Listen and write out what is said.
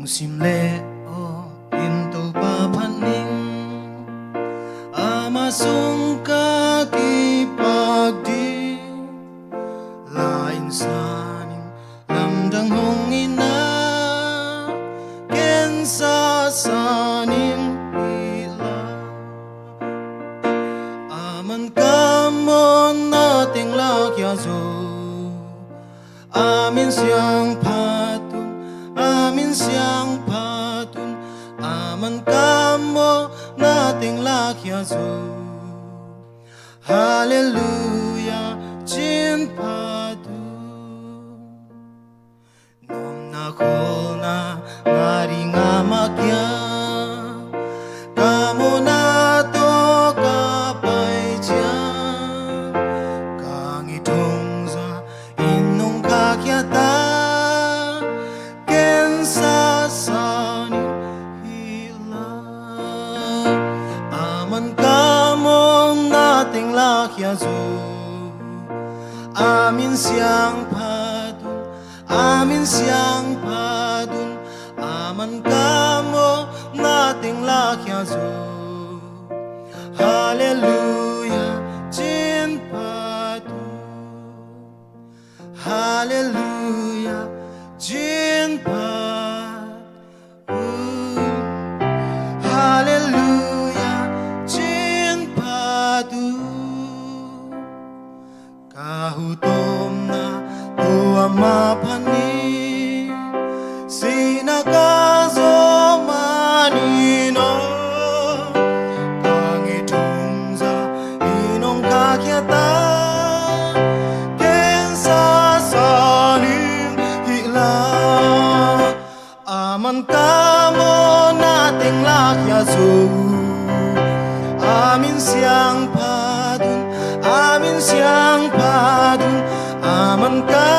simleo into papaning amasung kakipagdi lain saning lamdang hongina kensa saning ila aman kamon nating lakyazo amin siyang patun amin siyang patun aman kamo nating lakyazo haleluya jin patun nom nakol na ngaring amakya kamo na to kapay dyan kang itong sa inong kakyata kensa saning hila aman kamong nating lakyazo amin siyang padun amin siyang padun aman kamo nating lakyazo haleluya jin padun haleluya jin padun haleluya jin padun kahutom na tuwa mapani sinakazo manino kangitong sa inong kakyata kensa saning hila aman kamo nating lakyazo amin siyang padun amin siyang padun aman ka